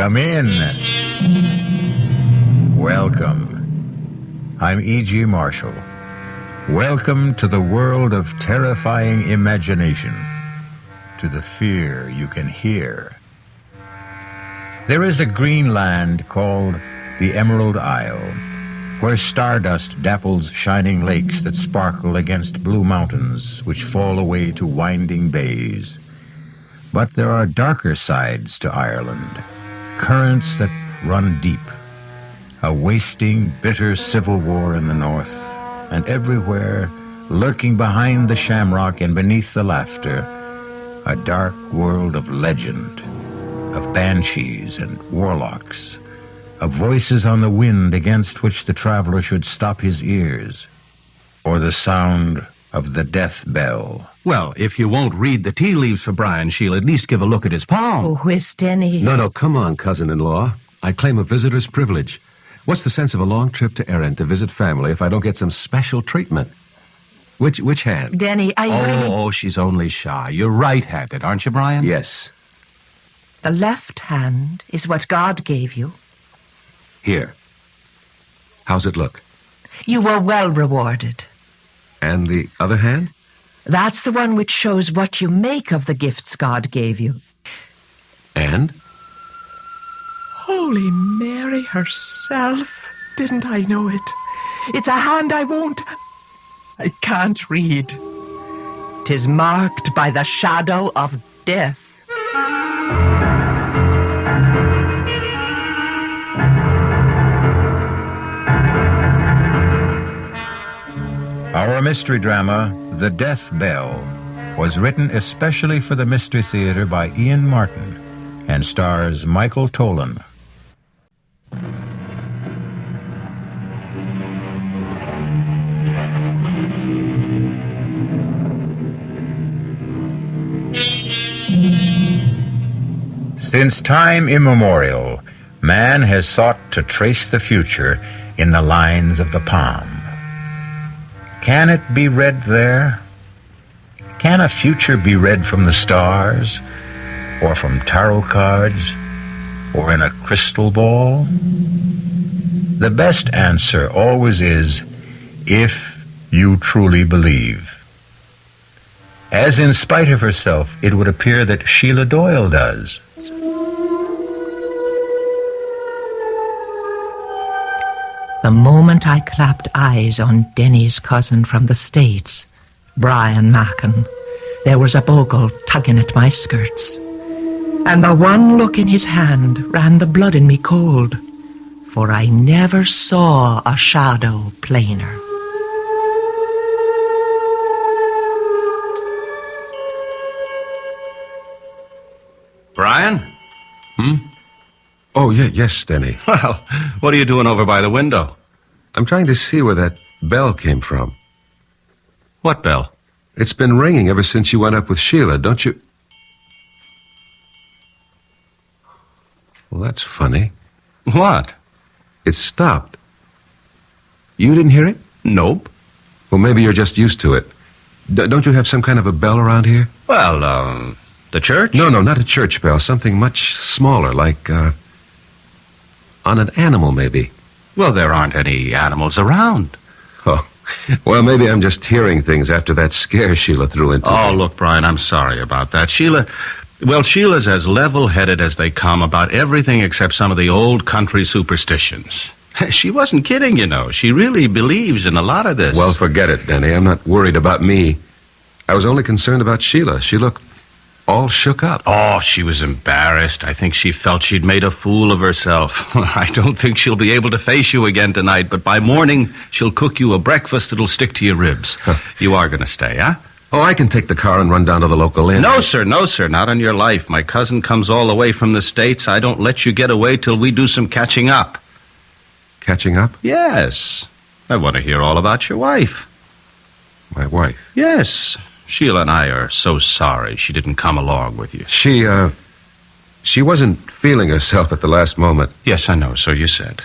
Come in. Welcome. I'm E.G. Marshall. Welcome to the world of terrifying imagination, to the fear you can hear. There is a green land called the Emerald Isle, where stardust dapples shining lakes that sparkle against blue mountains which fall away to winding bays. But there are darker sides to Ireland, currents that run deep, a wasting, bitter civil war in the north, and everywhere, lurking behind the shamrock and beneath the laughter, a dark world of legend, of banshees and warlocks, of voices on the wind against which the traveler should stop his ears, or the sound of the death bell. Well, if you won't read the tea leaves for Brian, she'll at least give a look at his palm. Oh, where's Denny? No, come on, cousin-in-law. I claim a visitor's privilege. What's the sense of a long trip to Erin to visit family if I don't get some special treatment? Which hand? Denny, Oh, she's only shy. You're right-handed, aren't you, Brian? Yes. The left hand is what God gave you. Here. How's it look? You were well rewarded. And the other hand? That's the one which shows what you make of the gifts God gave you. And? Holy Mary herself. Didn't I know it? It's a hand I can't read. 'Tis marked by the shadow of death. Our mystery drama, The Death Bell, was written especially for the Mystery Theater by Ian Martin and stars Michael Tolan. Since time immemorial, man has sought to trace the future in the lines of the palm. Can it be read there? Can a future be read from the stars, or from tarot cards, or in a crystal ball? The best answer always is, if you truly believe. As in spite of herself, it would appear that Sheila Doyle does. The moment I clapped eyes on Denny's cousin from the States, Brian Mackin, there was a bogle tugging at my skirts. And the one look in his hand ran the blood in me cold, for I never saw a shadow plainer. Brian? Oh, yes, Denny. Well, what are you doing over by the window? I'm trying to see where that bell came from. What bell? It's been ringing ever since you went up with Sheila, don't you? Well, that's funny. What? It stopped. You didn't hear it? Nope. Well, maybe you're just used to it. Don't you have some kind of a bell around here? Well, the church? No, not a church bell. Something much smaller, like, on an animal, maybe. Well, there aren't any animals around. Oh, well, maybe I'm just hearing things after that scare Sheila threw into me. Oh, look, Brian, I'm sorry about that. Sheila's as level-headed as they come about everything except some of the old country superstitions. She wasn't kidding, you know. She really believes in a lot of this. Well, forget it, Denny. I'm not worried about me. I was only concerned about Sheila. She looked all shook up. Oh, she was embarrassed. I think she felt she'd made a fool of herself. I don't think she'll be able to face you again tonight, but by morning she'll cook you a breakfast that'll stick to your ribs. You are going to stay, huh? Oh, I can take the car and run down to the local inn. No, sir, not on your life. My cousin comes all the way from the States. I don't let you get away till we do some catching up. Catching up? Yes. I want to hear all about your wife. My wife? Yes. Sheila and I are so sorry she didn't come along with you. She wasn't feeling herself at the last moment. Yes, I know, so you said.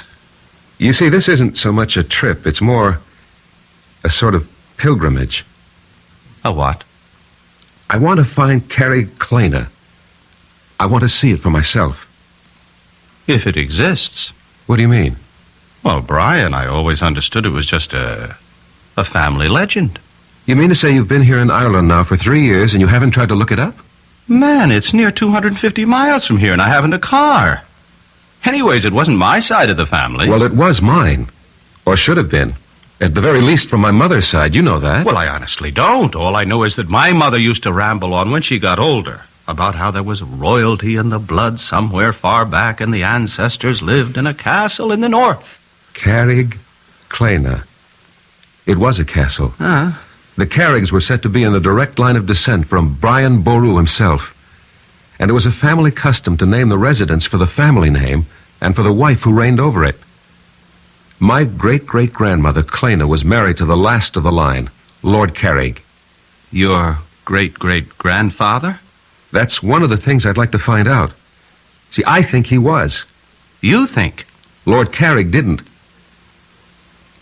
You see, this isn't so much a trip. It's more a sort of pilgrimage. A what? I want to find Carrie Kleiner. I want to see it for myself. If it exists. What do you mean? Well, Brian, I always understood it was just a family legend. You mean to say you've been here in Ireland now for 3 years and you haven't tried to look it up? Man, it's near 250 miles from here, and I haven't a car. Anyways, it wasn't my side of the family. Well, it was mine. Or should have been. At the very least from my mother's side. You know that. Well, I honestly don't. All I know is that my mother used to ramble on when she got older about how there was royalty in the blood somewhere far back and the ancestors lived in a castle in the north. Carrig Clena. It was a castle. The Carrigs were said to be in the direct line of descent from Brian Boru himself. And it was a family custom to name the residence for the family name and for the wife who reigned over it. My great-great-grandmother, Clena, was married to the last of the line, Lord Carrig. Your great-great-grandfather? That's one of the things I'd like to find out. See, I think he was. You think? Lord Carrig didn't.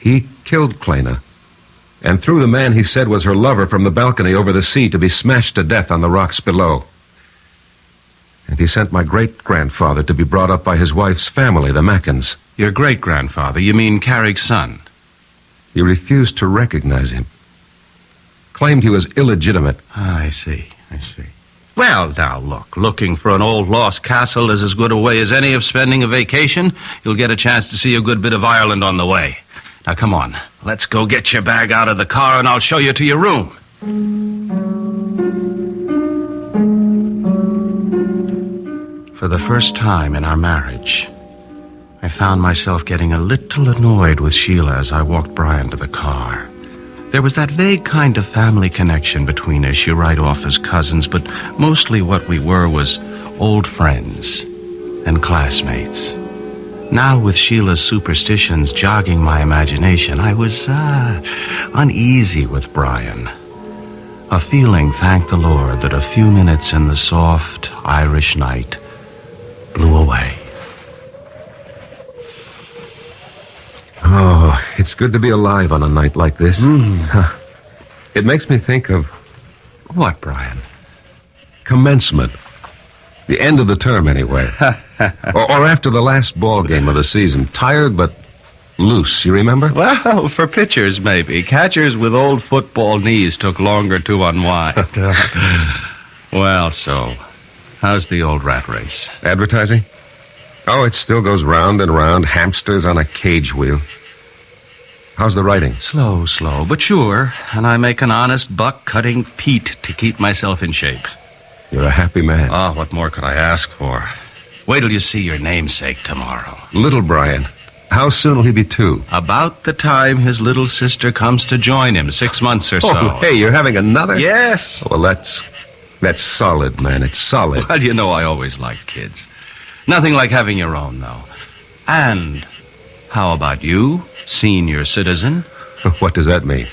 He killed Clena and threw the man he said was her lover from the balcony over the sea to be smashed to death on the rocks below. And he sent my great-grandfather to be brought up by his wife's family, the Mackens. Your great-grandfather? You mean Carrig's son? He refused to recognize him. Claimed he was illegitimate. I see. Well, now, look, looking for an old lost castle is as good a way as any of spending a vacation. You'll get a chance to see a good bit of Ireland on the way. Now, come on. Let's go get your bag out of the car and I'll show you to your room. For the first time in our marriage, I found myself getting a little annoyed with Sheila as I walked Brian to the car. There was that vague kind of family connection between us, you right off as cousins, but mostly what we were was old friends and classmates. Now, with Sheila's superstitions jogging my imagination, I was uneasy with Brian. A feeling, thank the Lord, that a few minutes in the soft Irish night blew away. Oh, it's good to be alive on a night like this. It makes me think of... What, Brian? Commencement. The end of the term, anyway. or after the last ball game of the season. Tired, but loose, you remember? Well, for pitchers, maybe. Catchers with old football knees took longer to unwind. Well, so, how's the old rat race? Advertising? Oh, it still goes round and round, hamsters on a cage wheel. How's the writing? Slow, but sure. And I make an honest buck cutting peat to keep myself in shape. You're a happy man. Oh, what more could I ask for? Wait till you see your namesake tomorrow. Little Brian. How soon will he be 2? About the time his little sister comes to join him, 6 months or so. Oh, hey, you're having another? Yes. Well, that's solid, man. It's solid. Well, you know I always liked kids. Nothing like having your own, though. And how about you, senior citizen? What does that mean?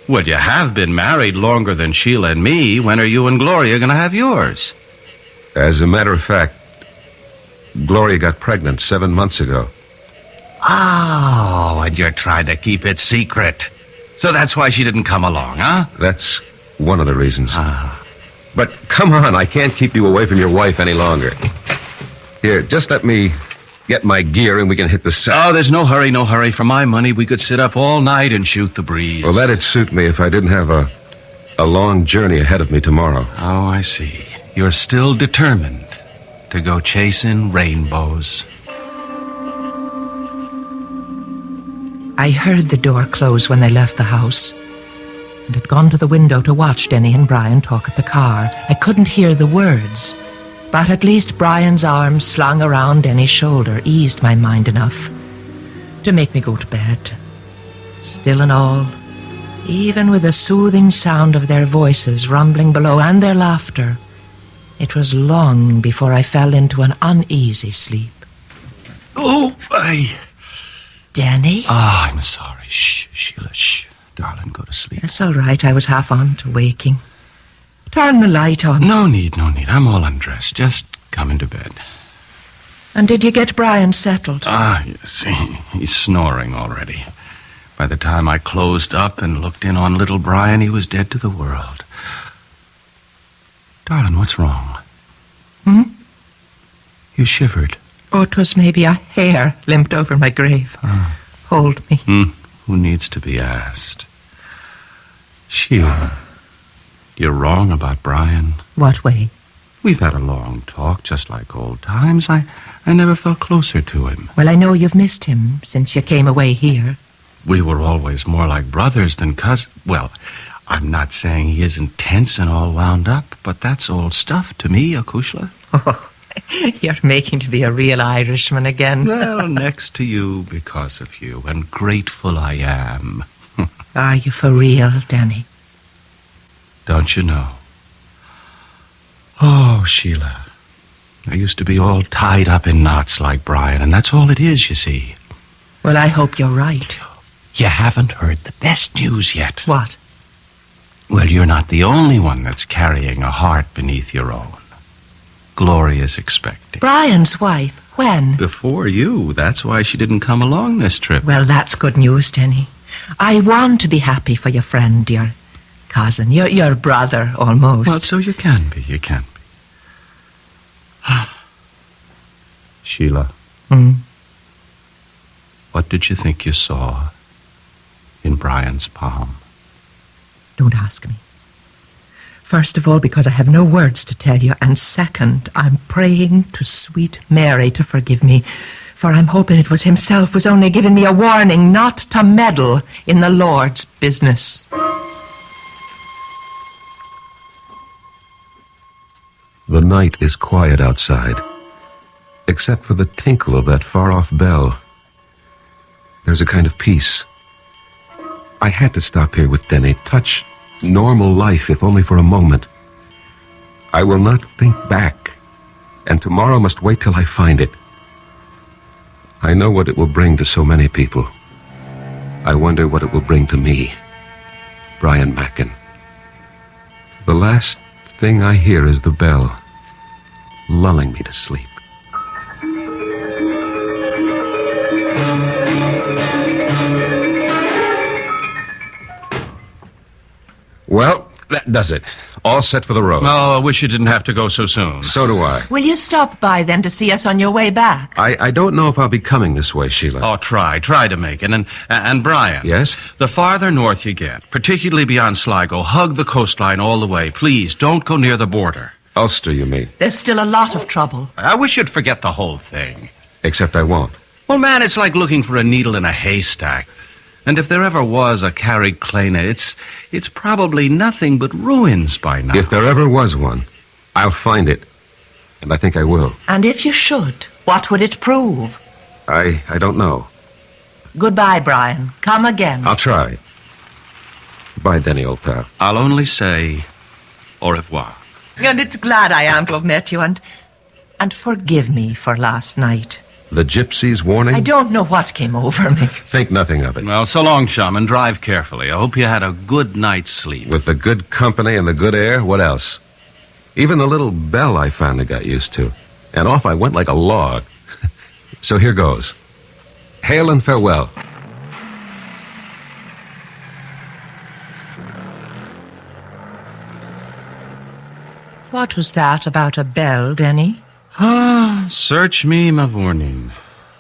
Well, you have been married longer than Sheila and me. When are you and Gloria going to have yours? As a matter of fact, Gloria got pregnant 7 months ago. Oh, and you're trying to keep it secret. So that's why she didn't come along, huh? That's one of the reasons. But come on, I can't keep you away from your wife any longer. Here, just let me get my gear and we can hit the set. Oh, there's no hurry. For my money, we could sit up all night and shoot the breeze. Well, that'd suit me if I didn't have a long journey ahead of me tomorrow. Oh, I see. You're still determined to go chasing rainbows. I heard the door close when they left the house and had gone to the window to watch Denny and Brian talk at the car. I couldn't hear the words, but at least Brian's arms slung around Denny's shoulder eased my mind enough to make me go to bed. Still and all, even with the soothing sound of their voices rumbling below and their laughter, it was long before I fell into an uneasy sleep. Oh, Denny? Oh, I'm sorry. Shh, Sheila, shh. Darling, go to sleep. It's all right. I was half on to waking. Turn the light on. No need. I'm all undressed. Just come into bed. And did you get Brian settled? Yes. He's snoring already. By the time I closed up and looked in on little Brian, he was dead to the world. Darling, what's wrong? Hmm? You shivered. Oh, 'twas maybe a hair limped over my grave. Hold me. Who needs to be asked? Sheila, you're wrong about Brian. What way? We've had a long talk, just like old times. I never felt closer to him. Well, I know you've missed him since you came away here. We were always more like brothers than cousins. Well, I'm not saying he isn't tense and all wound up, but that's old stuff to me, Akushla. Oh, you're making to be a real Irishman again. Well, next to you because of you, and grateful I am. Are you for real, Danny? Don't you know? Oh, Sheila, I used to be all tied up in knots like Brian, and that's all it is, you see. Well, I hope you're right. You haven't heard the best news yet. What? Well, you're not the only one that's carrying a heart beneath your own. Gloria's expecting. Brian's wife? When? Before you. That's why she didn't come along this trip. Well, that's good news, Denny. I want to be happy for your friend, your cousin, your brother, almost. Well, so you can be. You can be. Sheila. What did you think you saw in Brian's palm? Don't ask me. First of all, because I have no words to tell you, and second, I'm praying to sweet Mary to forgive me, for I'm hoping it was himself was only giving me a warning not to meddle in the Lord's business. The night is quiet outside, except for the tinkle of that far-off bell. There's a kind of peace. I had to stop here with Denny, touch normal life, if only for a moment. I will not think back, and tomorrow must wait till I find it. I know what it will bring to so many people. I wonder what it will bring to me, Brian Mackin. The last thing I hear is the bell, lulling me to sleep. Well, that does it. All set for the road. Oh, I wish you didn't have to go so soon. So do I. Will you stop by then to see us on your way back? I don't know if I'll be coming this way, Sheila. Oh, try to make it. And Brian. Yes? The farther north you get, particularly beyond Sligo, hug the coastline all the way. Please, don't go near the border. Ulster, you mean? There's still a lot of trouble. I wish you'd forget the whole thing. Except I won't. Well, man, it's like looking for a needle in a haystack. And if there ever was a Carrick-Clana, it's probably nothing but ruins by now. If there ever was one, I'll find it. And I think I will. And if you should, what would it prove? I don't know. Goodbye, Brian. Come again. I'll try. Bye, Denny, old pal. I'll only say au revoir. And it's glad I am to have met you, and forgive me for last night. The gypsy's warning? I don't know what came over me. Think nothing of it. Well, so long, chum, and drive carefully. I hope you had a good night's sleep. With the good company and the good air, what else? Even the little bell I finally got used to. And off I went like a log. So here goes. Hail and farewell. What was that about a bell, Denny? Search me, Mavourneen.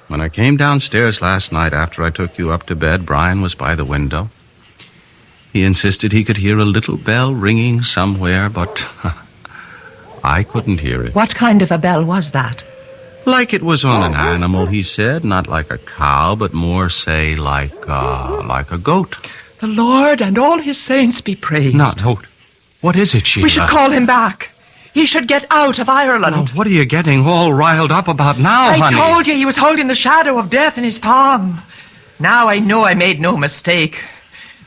When I came downstairs last night after I took you up to bed, Brian was by the window. He insisted he could hear a little bell ringing somewhere, but I couldn't hear it. What kind of a bell was that? Like it was on an animal, he said. Not like a cow, but more, say, like a goat. The Lord and all his saints be praised. No. What is it, Sheila? We should call him back. He should get out of Ireland. Oh, what are you getting all riled up about now, honey? I told you he was holding the shadow of death in his palm. Now I know I made no mistake.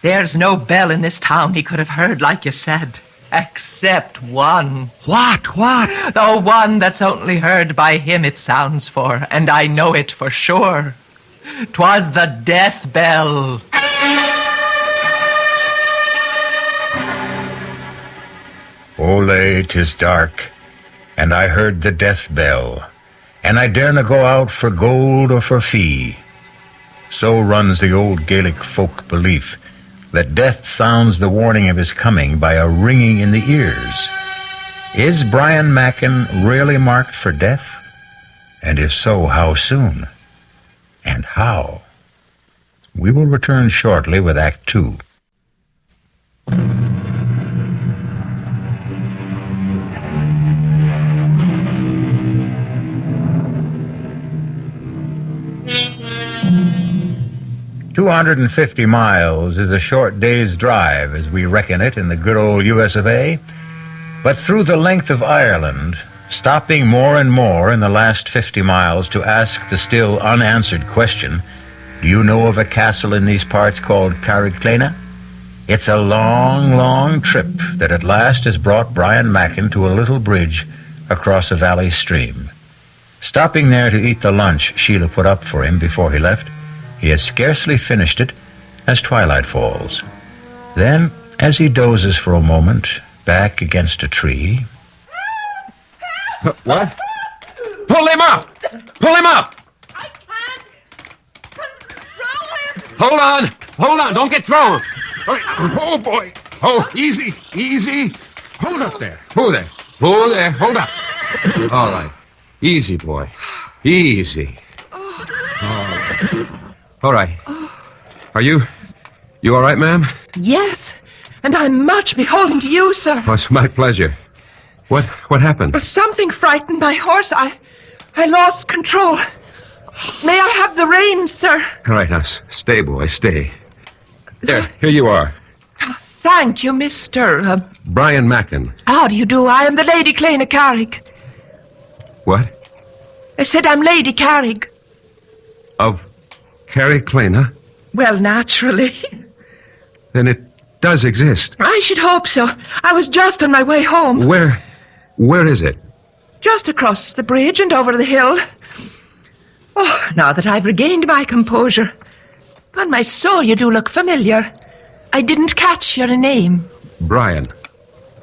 There's no bell in this town he could have heard like you said. Except one. What? The one that's only heard by him it sounds for, and I know it for sure. 'Twas the death bell. Ole, 'tis dark, and I heard the death bell, and I darena go out for gold or for fee. So runs the old Gaelic folk belief, that death sounds the warning of his coming by a ringing in the ears. Is Brian Mackin really marked for death? And if so, how soon? And how? We will return shortly with Act 2. "250 miles is a short day's drive as we reckon it in the good old US of A. But through the length of Ireland, stopping more and more in the last 50 miles to ask the still unanswered question, do you know of a castle in these parts called Carrickclena? It's a long, long trip that at last has brought Brian Mackin to a little bridge across a valley stream. Stopping there to eat the lunch Sheila put up for him before he left, he has scarcely finished it as twilight falls. Then, as he dozes for a moment, back against a tree... What? Pull him up! Pull him up! I can't control him! Hold on, don't get thrown! Oh, boy! Oh, easy, easy! Hold up there! Hold there, hold up! All right, easy, boy. Easy. All right. Are you all right, ma'am? Yes, and I'm much beholden to you, sir. Oh, it's my pleasure. What happened? Well, something frightened my horse. I lost control. May I have the reins, sir? All right, now, stay, boy, stay. Here you are. Thank you, Mr. Brian Mackin. How do you do? I am the Lady Clena Carrig. What? I said I'm Lady Carrig. Of Carrickclena? Well, naturally. Then it does exist. I should hope so. I was just on my way home. Where is it? Just across the bridge and over the hill. Oh, now that I've regained my composure. On my soul, you do look familiar. I didn't catch your name. Brian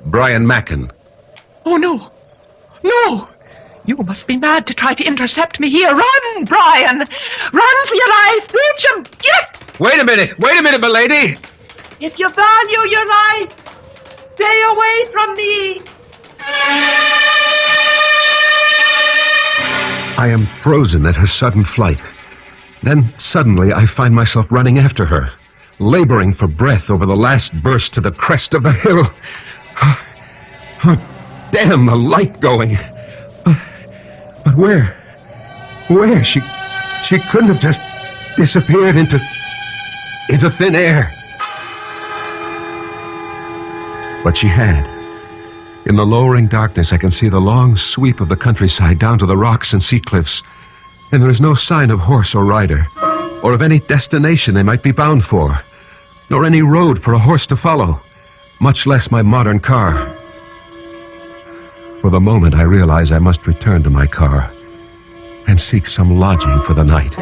Mackin. Oh, no. No! You must be mad to try to intercept me here. Run, Brian! Run for your life! Reach him! Get! Wait a minute, my lady! If you value your life, stay away from me! I am frozen at her sudden flight. Then suddenly I find myself running after her, laboring for breath over the last burst to the crest of the hill. Oh, damn, the light going. But where? She couldn't have just disappeared into thin air. But she had. In the lowering darkness, I can see the long sweep of the countryside down to the rocks and sea cliffs, and there is no sign of horse or rider, or of any destination they might be bound for, nor any road for a horse to follow, much less my modern car. For the moment, I realize I must return to my car and seek some lodging for the night.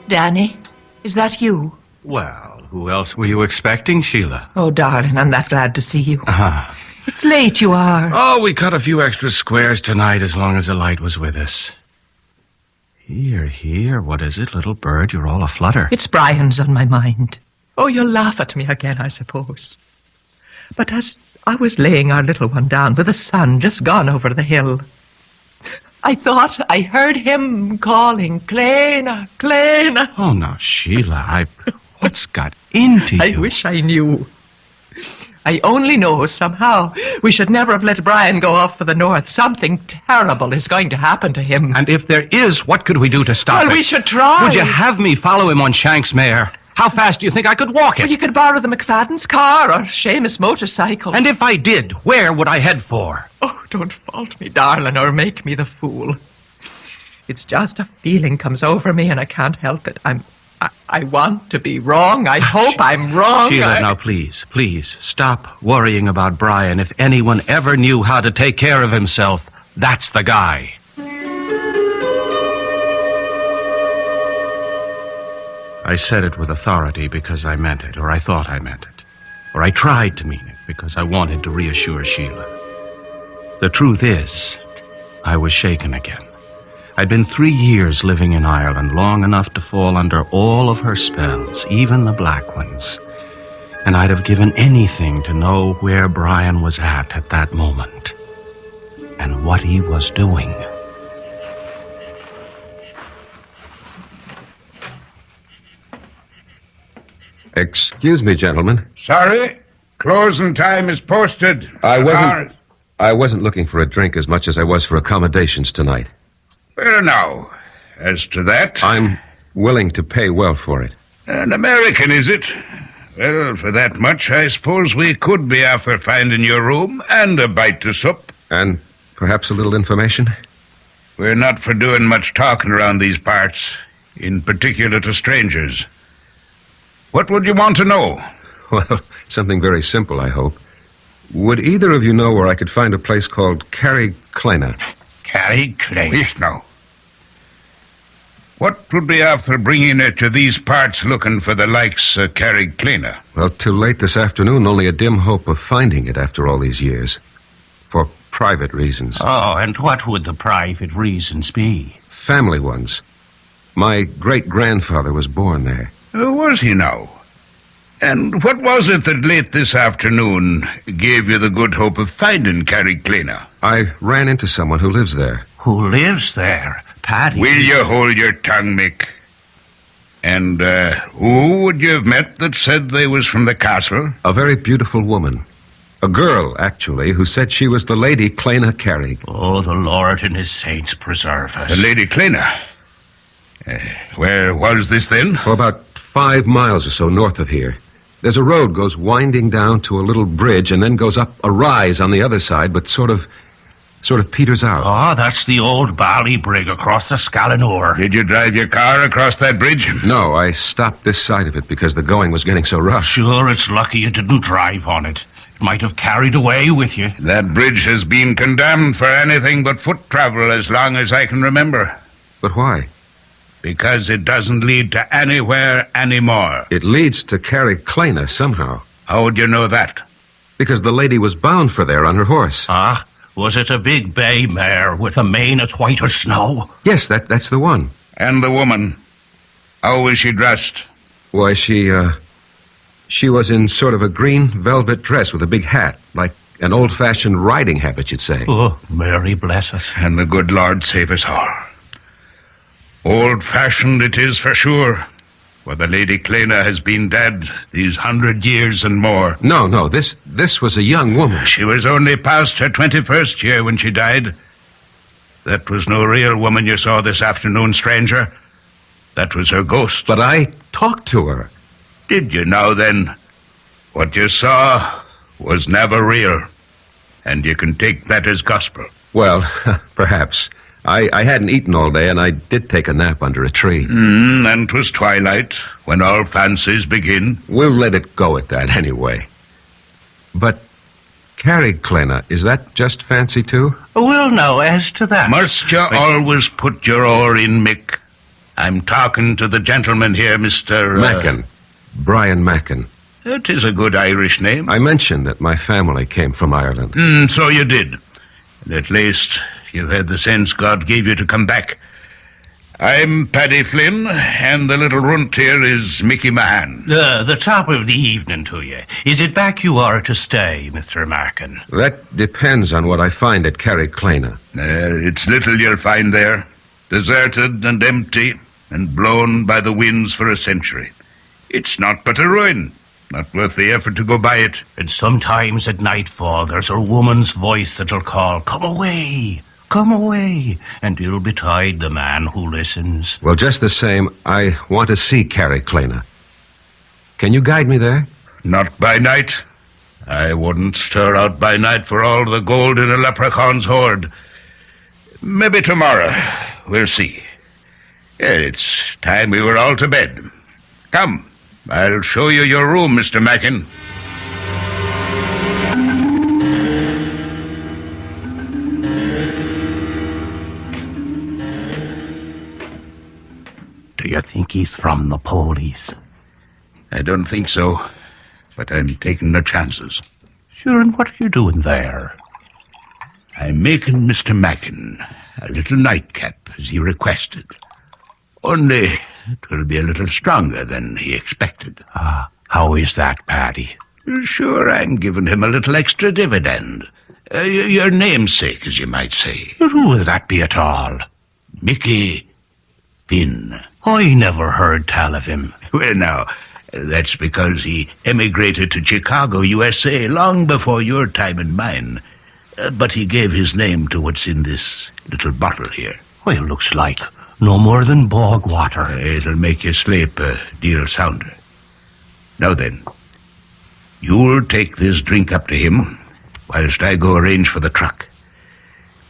Danny, is that you? Well, who else were you expecting, Sheila? Oh, darling, I'm that glad to see you. Ah. It's late you are. Oh, we cut a few extra squares tonight as long as the light was with us. Here, what is it, little bird? You're all aflutter. It's Brian's on my mind. Oh, you'll laugh at me again, I suppose. But as I was laying our little one down with the sun just gone over the hill, I thought I heard him calling, Clena, Clena. Oh, now, Sheila, what's got into you? I wish I knew. I only know somehow we should never have let Brian go off for the north. Something terrible is going to happen to him. And if there is, what could we do to stop it? Well, we should try. Would you have me follow him on Shank's mare? How fast do you think I could walk it? Well, you could borrow the McFadden's car or Seamus' motorcycle. And if I did, where would I head for? Oh, don't fault me, darling, or make me the fool. It's just a feeling comes over me and I can't help it. I want to be wrong. I hope I'm wrong. Sheila, now please, stop worrying about Brian. If anyone ever knew how to take care of himself, that's the guy. I said it with authority because I meant it, or I thought I meant it. Or I tried to mean it because I wanted to reassure Sheila. The truth is, I was shaken again. I'd been 3 years living in Ireland, long enough to fall under all of her spells, even the black ones. And I'd have given anything to know where Brian was at that moment. And what he was doing. Excuse me, gentlemen. Sorry, closing time is posted. I wasn't looking for a drink as much as I was for accommodations tonight. Well, now, as to that... I'm willing to pay well for it. An American, is it? Well, for that much, I suppose we could be after finding your room and a bite to sup. And perhaps a little information? We're not for doing much talking around these parts, in particular to strangers. What would you want to know? Well, something very simple, I hope. Would either of you know where I could find a place called Carrie Kleiner? Carrie Kleiner? Yes, no. What would be after bringing her to these parts looking for the likes of Carrie Kleiner? Well, too late this afternoon, only a dim hope of finding it after all these years. For private reasons. Oh, and what would the private reasons be? Family ones. My great-grandfather was born there. Who was he now? And what was it that late this afternoon gave you the good hope of finding Carrie Kleiner? I ran into someone who lives there. Who lives there? Paddy? Will you hold your tongue, Mick? And who would you have met that said they was from the castle? A very beautiful woman. A girl, actually, who said she was the Lady Kleiner Carrig. Oh, the Lord and his saints preserve us. The Lady Kleiner? Where was this then? For about 5 miles or so north of here. There's a road goes winding down to a little bridge and then goes up a rise on the other side, but sort of peters out. Oh, that's the old Ballybrig across the Scalanore. Did you drive your car across that bridge? No, I stopped this side of it because the going was getting so rough. Sure, it's lucky you didn't drive on it. It might have carried away with you. That bridge has been condemned for anything but foot travel as long as I can remember. But why? Because it doesn't lead to anywhere anymore. It leads to Carrie Kleiner somehow. How would you know that? Because the lady was bound for there on her horse. Ah, was it a big bay mare with a mane as white as snow? Yes, that's the one. And the woman? How was she dressed? Why, she was in sort of a green velvet dress with a big hat, like an old-fashioned riding habit, you'd say. Oh, Mary bless us. And the good Lord save us all. Old-fashioned it is for sure, for the Lady Kleiner has been dead these 100 years and more. No, this was a young woman. She was only past her 21st year when she died. That was no real woman you saw this afternoon, stranger. That was her ghost. But I talked to her. Did you now, then? What you saw was never real, and you can take that as gospel. Well, perhaps. I hadn't eaten all day, and I did take a nap under a tree. And 'twas twilight, when all fancies begin. We'll let it go at that, anyway. But Carrie Kleiner, is that just fancy, too? Well, now, as to that... Must you always put your oar in, Mick? I'm talking to the gentleman here, Mr... Mackin. Brian Mackin. It is a good Irish name. I mentioned that my family came from Ireland. So you did. And at least you've had the sense God gave you to come back. I'm Paddy Flynn, and the little runt here is Mickey Mahan. The top of the evening to you. Is it back you are to stay, Mr. Mackin? That depends on what I find at Carrie Kleiner. It's little you'll find there. Deserted and empty, and blown by the winds for a century. It's not but a ruin. Not worth the effort to go by it. And sometimes at nightfall there's a woman's voice that'll call, "Come away, come away," and ill betide the man who listens. Well, just the same, I want to see Carrie Kleiner. Can you guide me there? Not by night. I wouldn't stir out by night for all the gold in a leprechaun's hoard. Maybe tomorrow. We'll see. It's time we were all to bed. Come. I'll show you your room, Mr. Mackin. Do you think he's from the police? I don't think so, but I'm taking the chances. Sure, and what are you doing there? I'm making Mr. Mackin a little nightcap, as he requested. Only it will be a little stronger than he expected. Ah, How is that, Paddy? Sure, I'm giving him a little extra dividend. Your namesake, as you might say. Who will that be at all? Mickey Finn. I never heard tell of him. Well, now, that's because he emigrated to Chicago, USA, long before your time and mine. But he gave his name to what's in this little bottle here. Well, looks like no more than bog water. It'll make you sleep a deal sounder. Now then, you'll take this drink up to him, whilst I go arrange for the truck.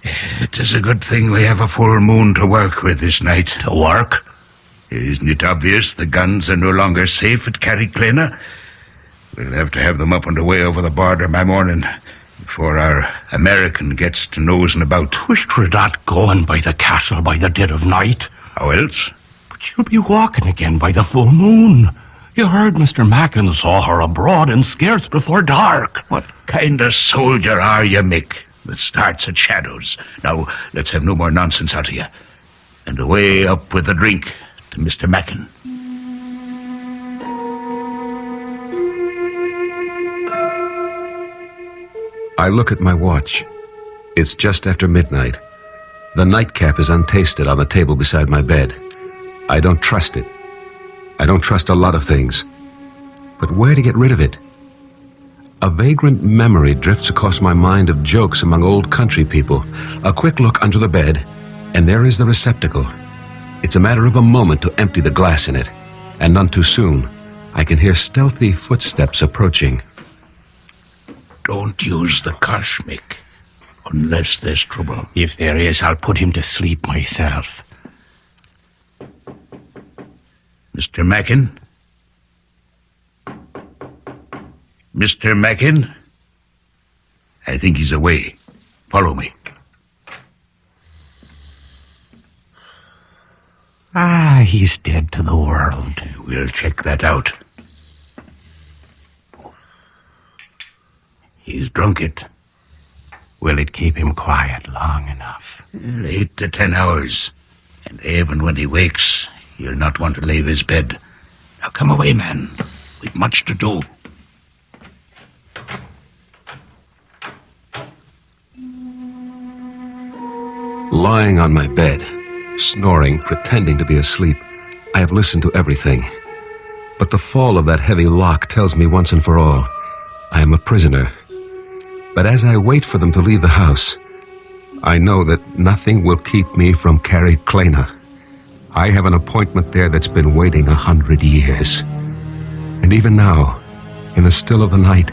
It is a good thing we have a full moon to work with this night. To work? Isn't it obvious the guns are no longer safe at Carricklana? We'll have to have them up and away over the border by morning, before our American gets to nosing about. Wished we're not going by the castle by the dead of night. How else? But you'll be walking again by the full moon. You heard Mr. Mackin saw her abroad and scarce before dark. What kind of soldier are you, Mick, that starts at shadows? Now, let's have no more nonsense out of you. And away up with the drink to Mr. Mackin. I look at my watch. It's just after midnight. The nightcap is untasted on the table beside my bed. I don't trust it. I don't trust a lot of things. But where to get rid of it? A vagrant memory drifts across my mind of jokes among old country people. A quick look under the bed, and there is the receptacle. It's a matter of a moment to empty the glass in it, and none too soon. I can hear stealthy footsteps approaching. Don't use the curse, Mick, unless there's trouble. If there is, I'll put him to sleep myself. Mr. Mackin? Mr. Mackin? I think he's away. Follow me. Ah, he's dead to the world. We'll check that out. He's drunk it. Will it keep him quiet long enough? 8 to 10 hours. And even when he wakes, he'll not want to leave his bed. Now come away, man. We've much to do. Lying on my bed, snoring, pretending to be asleep, I have listened to everything. But the fall of that heavy lock tells me once and for all, I am a prisoner. But as I wait for them to leave the house, I know that nothing will keep me from Carricklana. I have an appointment there that's been waiting 100 years. And even now, in the still of the night,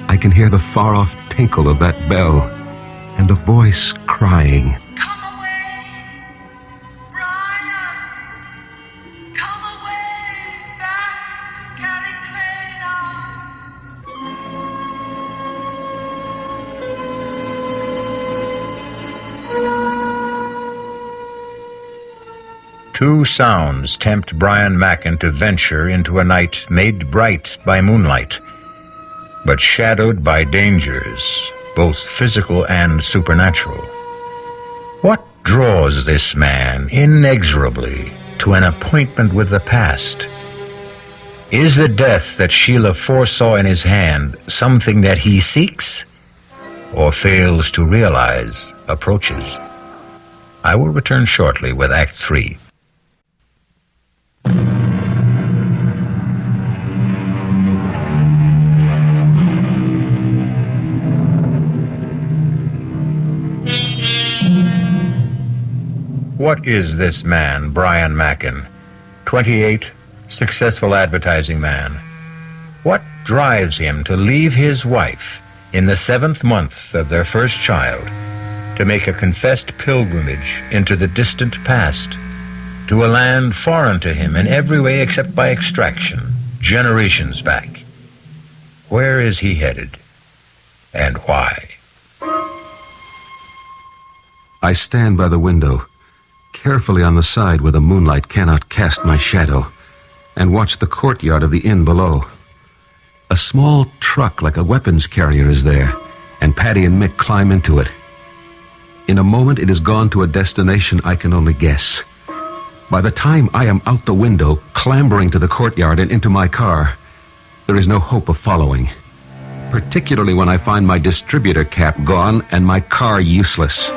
I can hear the far-off tinkle of that bell and a voice crying. Come away, Brian. Come away back to Carricklana. Two sounds tempt Brian Mackin to venture into a night made bright by moonlight, but shadowed by dangers, both physical and supernatural. What draws this man inexorably to an appointment with the past? Is the death that Sheila foresaw in his hand something that he seeks, or fails to realize approaches? I will return shortly with Act 3. What is this man, Brian Mackin? 28, successful advertising man. What drives him to leave his wife in the 7th month of their first child to make a confessed pilgrimage into the distant past, to a land foreign to him in every way except by extraction, generations back? Where is he headed, and why? I stand by the window, carefully on the side where the moonlight cannot cast my shadow, and watch the courtyard of the inn below. A small truck like a weapons carrier is there, and Paddy and Mick climb into it. In a moment it is gone to a destination I can only guess. By the time I am out the window, clambering to the courtyard and into my car, there is no hope of following, particularly when I find my distributor cap gone and my car useless.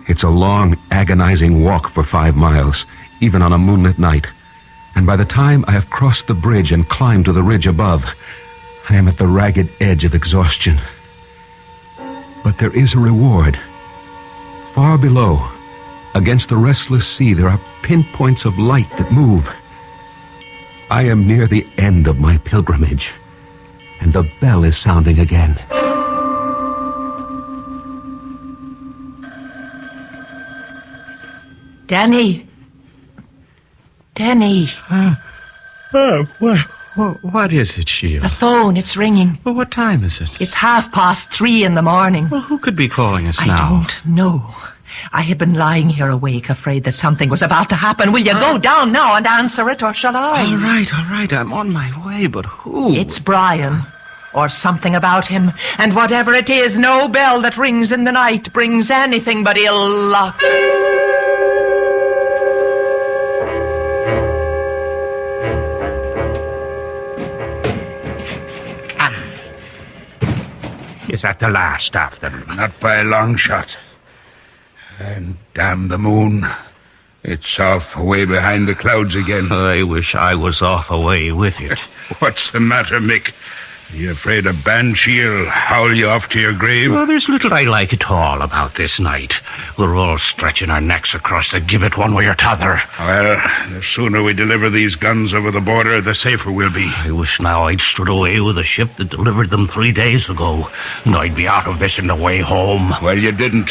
It's a long, agonizing walk for 5 miles, even on a moonlit night. And by the time I have crossed the bridge and climbed to the ridge above, I am at the ragged edge of exhaustion. But there is a reward. Far below, against the restless sea, there are pinpoints of light that move. I am near the end of my pilgrimage, and the bell is sounding again. Danny! Danny! What is it, Sheila? The phone, it's ringing. Well, what time is it? It's 3:30 in the morning. Well, who could be calling us I now? don't know. I have been lying here awake, afraid that something was about to happen. Will you go down now and answer it, or shall I? All right. I'm on my way, but who? It's Brian, or something about him. And whatever it is, no bell that rings in the night brings anything but ill luck. Is that the last of them? Not by a long shot. And damn the moon. It's off away behind the clouds again. I wish I was off away with it. What's the matter, Mick? You afraid a banshee'll howl you off to your grave? Well, there's little I like at all about this night. We're all stretching our necks across the gibbet one way or t'other. Well, the sooner we deliver these guns over the border, the safer we'll be. I wish now I'd stood away with a ship that delivered them 3 days ago, and I'd be out of this in the way home. Well, you didn't.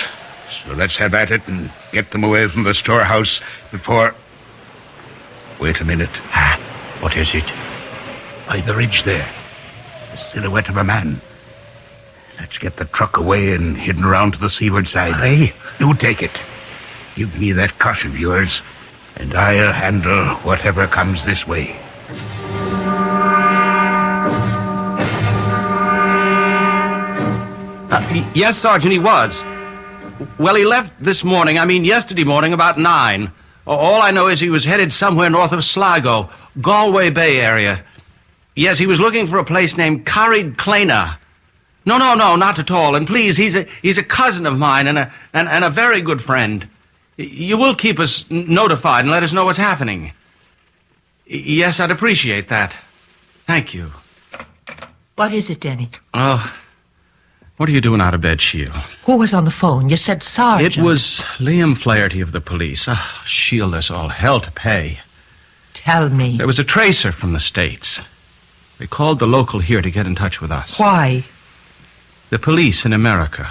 So let's have at it and get them away from the storehouse before... Wait a minute. What is it? By the ridge there. The silhouette of a man. Let's get the truck away and hidden around to the seaward side. Aye. You take it. Give me that cush of yours, and I'll handle whatever comes this way. Yes, Sergeant, he was. Well, he left yesterday morning about 9. All I know is he was headed somewhere north of Sligo, Galway Bay area. Yes, he was looking for a place named Carried Clena. No, not at all. And please, he's a cousin of mine and a very good friend. You will keep us notified and let us know what's happening. Yes, I'd appreciate that. Thank you. What is it, Denny? Oh, what are you doing out of bed, Sheila? Who was on the phone? You said Sergeant. It was Liam Flaherty of the police. Sheila, there's all hell to pay. Tell me. There was a tracer from the States. They called the local here to get in touch with us. Why? The police in America.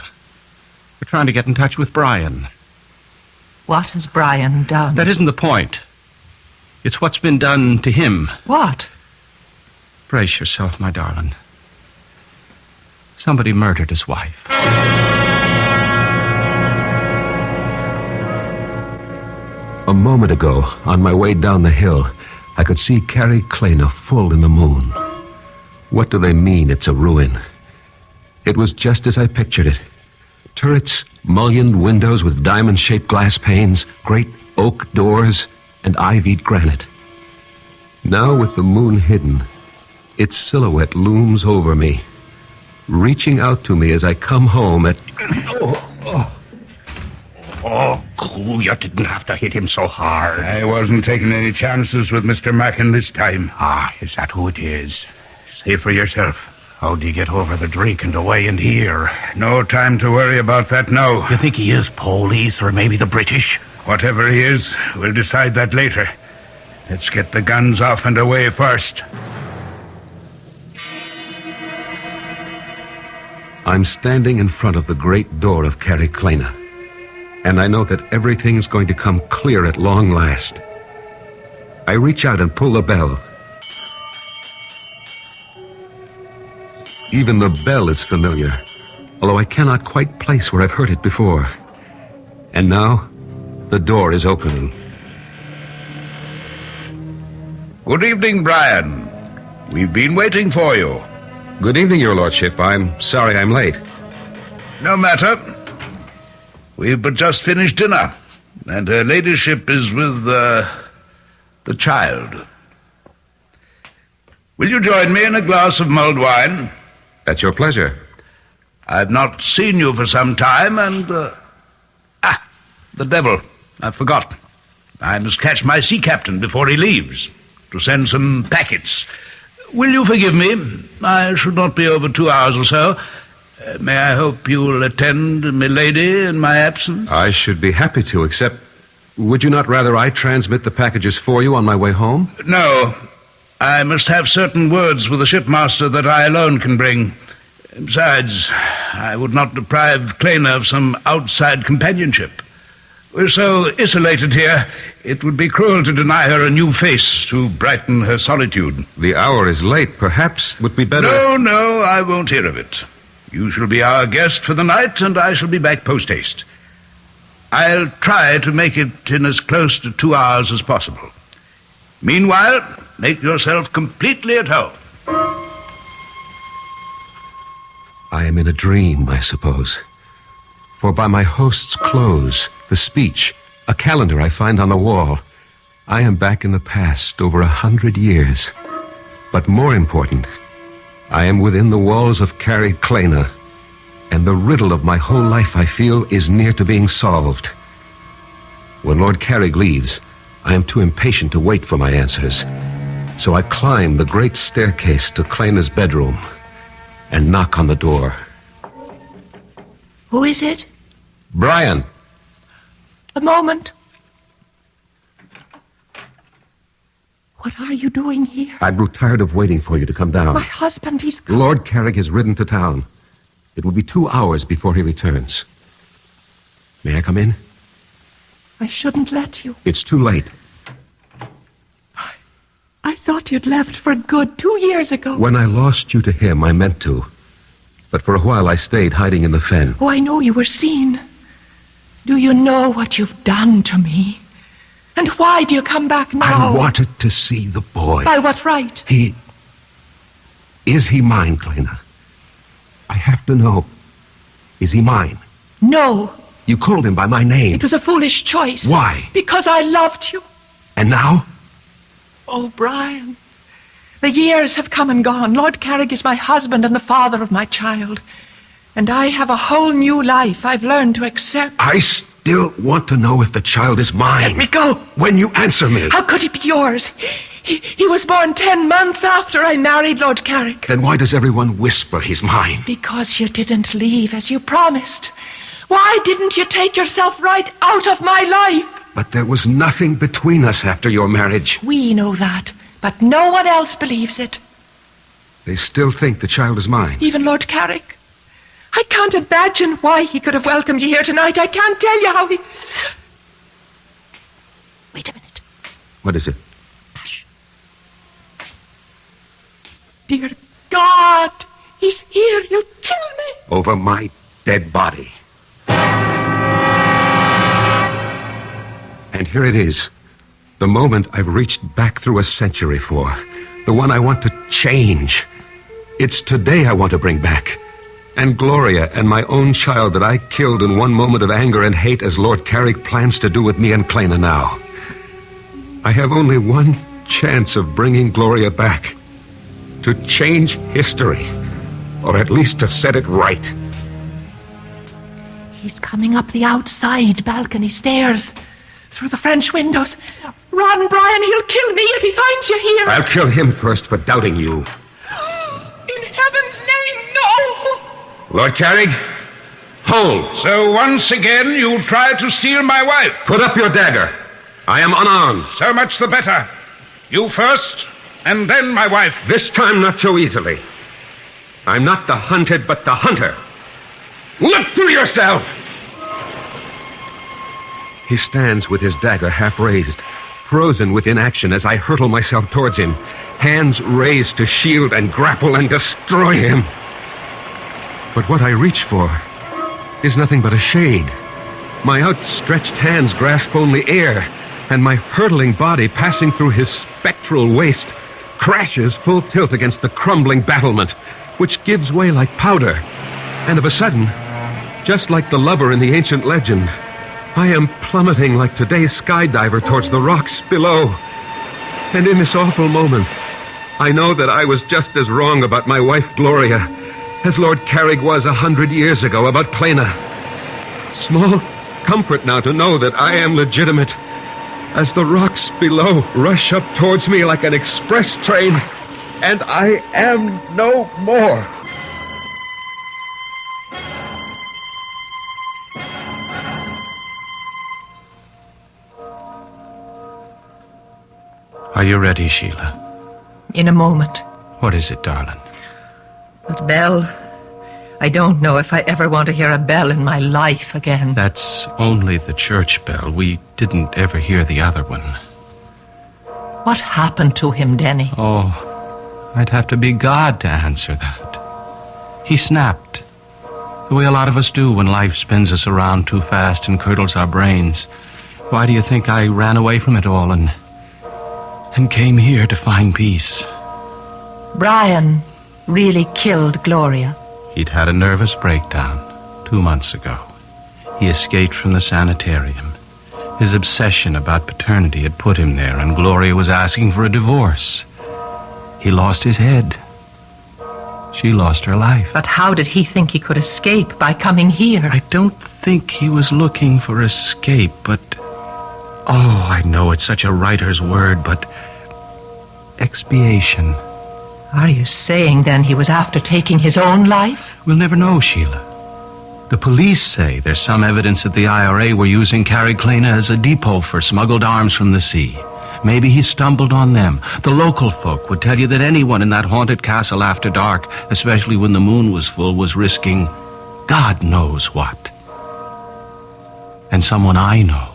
We're trying to get in touch with Brian. What has Brian done? That isn't the point. It's what's been done to him. What? Brace yourself, my darling. Somebody murdered his wife. A moment ago, on my way down the hill, I could see Carrie Clena full in the moon. What do they mean it's a ruin? It was just as I pictured it. Turrets, mullioned windows with diamond-shaped glass panes, great oak doors, and ivied granite. Now with the moon hidden, its silhouette looms over me, reaching out to me as I come home at... Oh, cool, you didn't have to hit him so hard. I wasn't taking any chances with Mr. Mackin this time. Is that who it is? Say for yourself. How'd he get over the drink and away and here? No time to worry about that now. You think he is police or maybe the British? Whatever he is, we'll decide that later. Let's get the guns off and away first. I'm standing in front of the great door of Carrie Clena, and I know that everything's going to come clear at long last. I reach out and pull the bell. Even the bell is familiar, although I cannot quite place where I've heard it before. And now, the door is opening. Good evening, Brian. We've been waiting for you. Good evening, Your Lordship. I'm sorry I'm late. No matter. We've but just finished dinner, and her ladyship is with, the child. Will you join me in a glass of mulled wine? At your pleasure. I've not seen you for some time, and... the devil. I forgot. I must catch my sea captain before he leaves, to send some packets. Will you forgive me? I should not be over 2 hours or so. May I hope you will attend milady in my absence? I should be happy to, except... Would you not rather I transmit the packages for you on my way home? No. I must have certain words with the shipmaster that I alone can bring. Besides, I would not deprive Kleina of some outside companionship. We're so isolated here, it would be cruel to deny her a new face to brighten her solitude. The hour is late. Perhaps it would be better... No, I won't hear of it. You shall be our guest for the night, and I shall be back post-haste. I'll try to make it in as close to 2 hours as possible. Meanwhile, make yourself completely at home. I am in a dream, I suppose. For by my host's clothes, the speech, a calendar I find on the wall, I am back in the past over 100 years. But more important, I am within the walls of Carrig Kleina, and the riddle of my whole life, I feel, is near to being solved. When Lord Carrig leaves, I am too impatient to wait for my answers. So I climb the great staircase to Kleina's bedroom and knock on the door. Who is it? Brian! A moment. What are you doing here? I grew tired of waiting for you to come down. My husband, he's gone. Lord Carrig has ridden to town. It will be 2 hours before he returns. May I come in? I shouldn't let you. It's too late. I thought you'd left for good 2 years ago. When I lost you to him, I meant to. But for a while I stayed hiding in the fen. Oh, I know you were seen. Do you know what you've done to me? And why do you come back now? I wanted to see the boy. By what right? Is he mine, Kleina? I have to know. Is he mine? No. You called him by my name. It was a foolish choice. Why? Because I loved you. And now? Oh, Brian. The years have come and gone. Lord Carrig is my husband and the father of my child. And I have a whole new life I've learned to accept. I still want to know if the child is mine. Let me go. When you answer me. How could he be yours? He was born 10 months after I married Lord Carrig. Then why does everyone whisper he's mine? Because you didn't leave as you promised. Why didn't you take yourself right out of my life? But there was nothing between us after your marriage. We know that, but no one else believes it. They still think the child is mine. Even Lord Carrig. I can't imagine why he could have welcomed you here tonight. I can't tell you how he... Wait a minute. What is it? Hush. Dear God, he's here. He'll kill me. Over my dead body. And here it is. The moment I've reached back through a century for. The one I want to change. It's today I want to bring back. And Gloria and my own child that I killed in one moment of anger and hate as Lord Carrig plans to do with me and Kleina now. I have only one chance of bringing Gloria back. To change history. Or at least to set it right. He's coming up the outside balcony stairs. Through the French windows. Run, Brian, he'll kill me if he finds you here. I'll kill him first for doubting you. In heaven's name, no! Lord Carrig, hold. So once again you try to steal my wife. Put up your dagger. I am unarmed. So much the better. You first, and then my wife. This time not so easily. I'm not the hunted, but the hunter. Look to yourself! He stands with his dagger half raised, frozen with inaction as I hurtle myself towards him, hands raised to shield and grapple and destroy him. But what I reach for is nothing but a shade. My outstretched hands grasp only air, and my hurtling body passing through his spectral waist crashes full tilt against the crumbling battlement, which gives way like powder. And of a sudden, just like the lover in the ancient legend, I am plummeting like today's skydiver towards the rocks below. And in this awful moment, I know that I was just as wrong about my wife Gloria as Lord Carrig was 100 years ago about Clena. Small comfort now to know that I am legitimate as the rocks below rush up towards me like an express train, and I am no more. Are you ready, Sheila? In a moment. What is it, darling? But bell, I don't know if I ever want to hear a bell in my life again. That's only the church bell. We didn't ever hear the other one. What happened to him, Denny? Oh, I'd have to be God to answer that. He snapped. The way a lot of us do when life spins us around too fast and curdles our brains. Why do you think I ran away from it all and came here to find peace? Brian really killed Gloria. He'd had a nervous breakdown 2 months ago. He escaped from the sanitarium. His obsession about paternity had put him there, and Gloria was asking for a divorce. He lost his head. She lost her life. But how did he think he could escape by coming here? I don't think he was looking for escape, but... Oh, I know it's such a writer's word, but... expiation. Are you saying, then, he was after taking his own life? We'll never know, Sheila. The police say there's some evidence that the IRA were using Carrig Clena as a depot for smuggled arms from the sea. Maybe he stumbled on them. The local folk would tell you that anyone in that haunted castle after dark, especially when the moon was full, was risking God knows what. And someone I know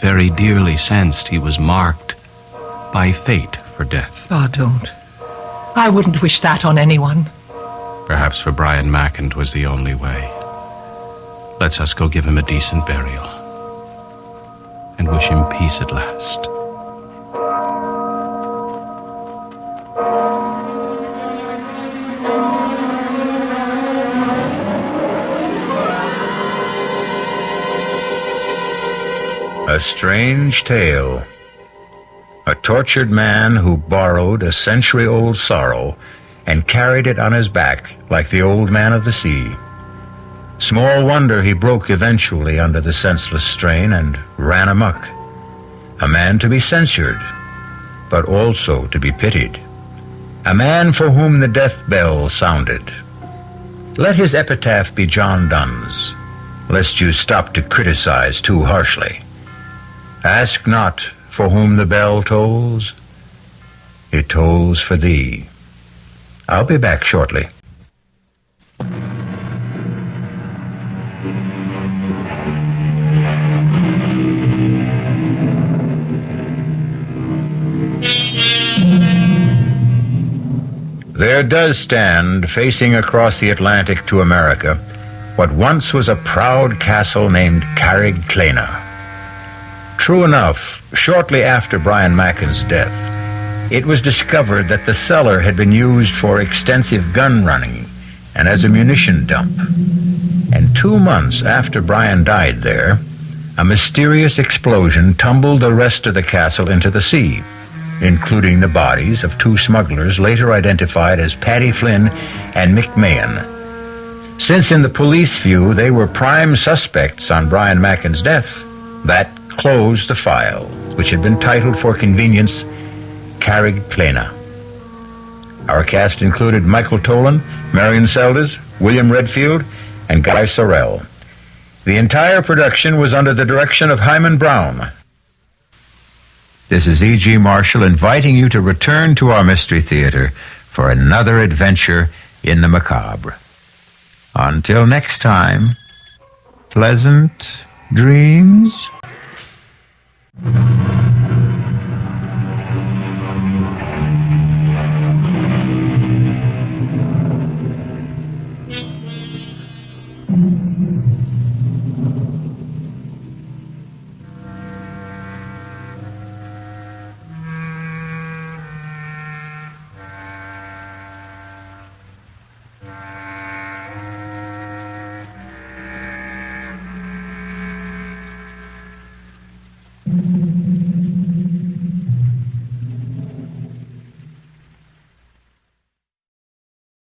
very dearly sensed he was marked by fate for death. Oh, don't. I wouldn't wish that on anyone. Perhaps for Brian Macken 'twas the only way. Let's us go give him a decent burial and wish him peace at last. A strange tale. A tortured man who borrowed a century-old sorrow and carried it on his back like the old man of the sea. Small wonder he broke eventually under the senseless strain and ran amok. A man to be censured, but also to be pitied. A man for whom the death bell sounded. Let his epitaph be John Donne's, lest you stop to criticize too harshly. Ask not for whom the bell tolls. It tolls for thee. I'll be back shortly. There does stand, facing across the Atlantic to America, what once was a proud castle named Carrig Clena. True enough, shortly after Brian Macken's death, it was discovered that the cellar had been used for extensive gun running and as a munition dump. And 2 months after Brian died there, a mysterious explosion tumbled the rest of the castle into the sea, including the bodies of 2 smugglers later identified as Paddy Flynn and Mick Mahan. Since in the police view they were prime suspects on Brian Macken's death, that closed the file, which had been titled for convenience Carrig Clena. Our cast included Michael Tolan, Marian Seldes, William Redfield, and Guy Sorel. The entire production was under the direction of Hyman Brown. This is E.G. Marshall inviting you to return to our Mystery Theater for another adventure in the macabre. Until next time, pleasant dreams.